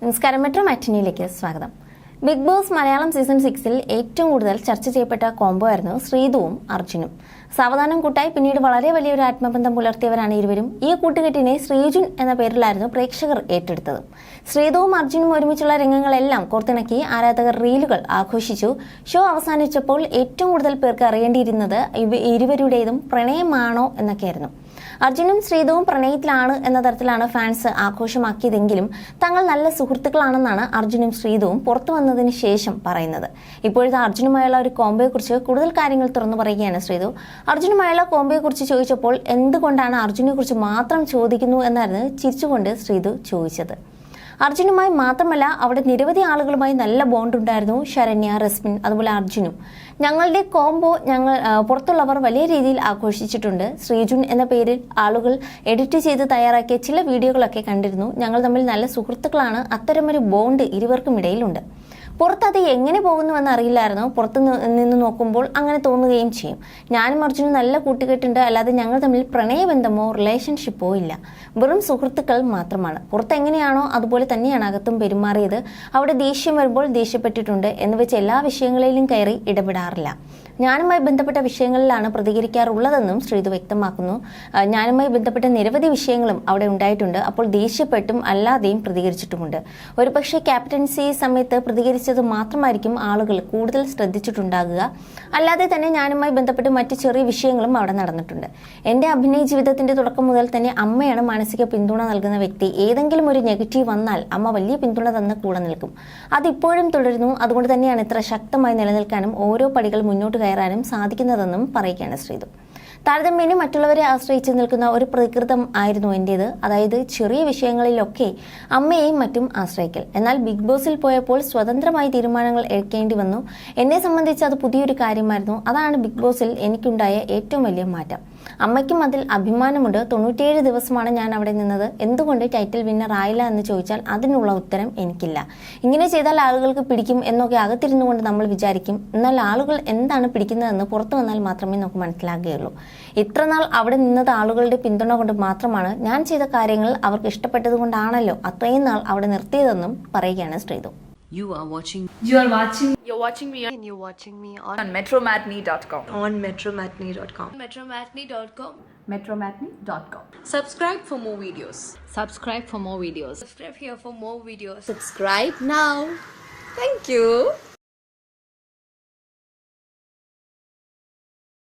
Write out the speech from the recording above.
നമസ്കാരം, മെട്രോ മാറ്റിനിയിലേക്ക് സ്വാഗതം. Big boss Malayalam season 6-ൽ ഏറ്റവും കൂടുതൽ ചർച്ച ചെയ്യപ്പെട്ട കോംബോ ആയിരുന്നു ശ്രീതുവും അർജുനും. സാവധാനം കൂട്ടായി പിന്നീട് വളരെ വലിയൊരു ആത്മബന്ധം പുലർത്തിയവരാണ് ഇരുവരും. ഈ കൂട്ടുകെട്ടിനെ ശ്രീജുൻ എന്ന പേരിലായിരുന്നു പ്രേക്ഷകർ ഏറ്റെടുത്തത്. ശ്രീതുവും അർജുനും ഒരുമിച്ചുള്ള രംഗങ്ങളെല്ലാം കോർത്തിണക്കി ആരാധകർ റീലുകൾ ആഘോഷിച്ചു. ഷോ അവസാനിച്ചപ്പോൾ ഏറ്റവും കൂടുതൽ പേർക്ക് അറിയേണ്ടിയിരുന്നത് ഇരുവരുടേതും പ്രണയമാണോ എന്നൊക്കെയായിരുന്നു. അർജുനും ശ്രീതുവും പ്രണയത്തിലാണ് എന്ന തരത്തിലാണ് ഫാൻസ് ആഘോഷമാക്കിയതെങ്കിലും തങ്ങൾ നല്ല സുഹൃത്തുക്കളാണെന്നാണ് അർജുനും ശ്രീതുവും പുറത്തു വന്നതിന് ശേഷം പറയുന്നത്. ഇപ്പോഴത്തെ അർജുനുമായുള്ള ഒരു കോംബോയെക്കുറിച്ച് കൂടുതൽ കാര്യങ്ങൾ തുറന്നു പറയുകയാണ് ശ്രീതു. അർജുനുമായുള്ള കോംബോയെക്കുറിച്ച് ചോദിച്ചപ്പോൾ എന്തുകൊണ്ടാണ് അർജുനെക്കുറിച്ച് മാത്രം ചോദിക്കുന്നു എന്നായിരുന്നു ചിരിച്ചുകൊണ്ട് ശ്രീതു ചോദിച്ചത്. അർജുനുമായി മാത്രമല്ല, അവിടെ നിരവധി ആളുകളുമായി നല്ല ബോണ്ട് ഉണ്ടായിരുന്നു. ശരണ്യ, റസ്മിൻ, അതുപോലെ അർജുനും. ഞങ്ങളുടെ കോംബോ പുറത്തുള്ളവർ വലിയ രീതിയിൽ ആഘോഷിച്ചിട്ടുണ്ട്. ശ്രീജുൻ എന്ന പേരിൽ ആളുകൾ എഡിറ്റ് ചെയ്ത് തയ്യാറാക്കിയ ചില വീഡിയോകളൊക്കെ കണ്ടിരുന്നു. ഞങ്ങൾ തമ്മിൽ നല്ല സുഹൃത്തുക്കളാണ്. അത്തരമൊരു ബോണ്ട് ഇരുവർക്കും ഇടയിലുണ്ട്. പുറത്തത് എങ്ങനെ പോകുന്നുവെന്ന് അറിയില്ലായിരുന്നു. പുറത്ത് നിന്ന് നോക്കുമ്പോൾ അങ്ങനെ തോന്നുകയും ചെയ്യും. ഞാനും അർജുനും നല്ല കൂട്ടുകെട്ടുണ്ട്, അല്ലാതെ ഞങ്ങൾ തമ്മിൽ പ്രണയബന്ധമോ റിലേഷൻഷിപ്പോ ഇല്ല. വെറും സുഹൃത്തുക്കൾ മാത്രമാണ്. പുറത്ത് എങ്ങനെയാണോ അതുപോലെ തന്നെയാണ് അകത്തും പെരുമാറിയത്. അവിടെ ദേഷ്യം വരുമ്പോൾ ദേഷ്യപ്പെട്ടിട്ടുണ്ട് എന്ന് വെച്ച് എല്ലാ വിഷയങ്ങളിലും കയറി ഇടപെടാറില്ല. ഞാനുമായി ബന്ധപ്പെട്ട വിഷയങ്ങളിലാണ് പ്രതികരിക്കാറുള്ളതെന്നും ശ്രീതു വ്യക്തമാക്കുന്നു. ഞാനുമായി ബന്ധപ്പെട്ട നിരവധി വിഷയങ്ങളും അവിടെ ഉണ്ടായിട്ടുണ്ട്. അപ്പോൾ ദേഷ്യപ്പെട്ടും അല്ലാതെയും പ്രതികരിച്ചിട്ടുമുണ്ട്. ഒരുപക്ഷെ ക്യാപ്റ്റൻസി സമയത്ത് പ്രതികരിച്ചത് മാത്രമായിരിക്കും ആളുകൾ കൂടുതൽ ശ്രദ്ധിച്ചിട്ടുണ്ടാകുക. അല്ലാതെ തന്നെ ഞാനുമായി ബന്ധപ്പെട്ട് മറ്റ് ചെറിയ വിഷയങ്ങളും അവിടെ നടന്നിട്ടുണ്ട്. എൻ്റെ അഭിനയ ജീവിതത്തിന്റെ തുടക്കം മുതൽ തന്നെ അമ്മയാണ് മാനസിക പിന്തുണ നൽകുന്ന വ്യക്തി. ഏതെങ്കിലും ഒരു നെഗറ്റീവ് വന്നാൽ അമ്മ വലിയ പിന്തുണ തന്ന് കൂടെ നിൽക്കും. അതിപ്പോഴും തുടരുന്നു. അതുകൊണ്ട് തന്നെയാണ് ഇത്ര ശക്തമായി നിലനിൽക്കാനും ഓരോ പടികൾ മുന്നോട്ട് കയറാനും സാധിക്കുന്നതെന്നും പറയുകയാണ് ശ്രീതു. താരതമ്യേന മറ്റുള്ളവരെ ആശ്രയിച്ച് നിൽക്കുന്ന ഒരു പ്രകൃതം ആയിരുന്നു എൻ്റേത്. അതായത് ചെറിയ വിഷയങ്ങളിലൊക്കെ അമ്മയെയും മറ്റും ആശ്രയിക്കൽ. എന്നാൽ ബിഗ് ബോസിൽ പോയപ്പോൾ സ്വതന്ത്രമായി തീരുമാനങ്ങൾ എടുക്കേണ്ടി വന്നു. എന്നെ സംബന്ധിച്ച് അത് പുതിയൊരു കാര്യമായിരുന്നു. അതാണ് ബിഗ് ബോസിൽ എനിക്കുണ്ടായ ഏറ്റവും വലിയ മാറ്റം. അമ്മയ്ക്കും അതിൽ അഭിമാനമുണ്ട്. 97 ദിവസമാണ് ഞാൻ അവിടെ നിന്നത്. എന്തുകൊണ്ട് ടൈറ്റിൽ വിന്നർ ആയില്ല എന്ന് ചോദിച്ചാൽ അതിനുള്ള ഉത്തരം എനിക്കില്ല. ഇങ്ങനെ ചെയ്താൽ ആളുകൾക്ക് പിടിക്കും എന്നൊക്കെ അകത്തിരുന്നു കൊണ്ട് നമ്മൾ വിചാരിക്കും. എന്നാൽ ആളുകൾ എന്താണ് പിടിക്കുന്നതെന്ന് പുറത്തു വന്നാൽ മാത്രമേ നമുക്ക് മനസ്സിലാകുകയുള്ളൂ. ഇത്ര നാൾ അവിടെ നിന്നത് ആളുകളുടെ പിന്തുണ കൊണ്ട് മാത്രമാണ്. ഞാൻ ചെയ്ത കാര്യങ്ങൾ അവർക്ക് ഇഷ്ടപ്പെട്ടത് കൊണ്ടാണല്ലോ അത്രയും നാൾ അവിടെ നിർത്തിയതെന്നും പറയുകയാണ് Sreethu. You're watching me on metromatney.com. on metromatney.com. metromatney.com. Subscribe for more videos. Subscribe for more videos. Subscribe here for more videos. Subscribe now. Thank you.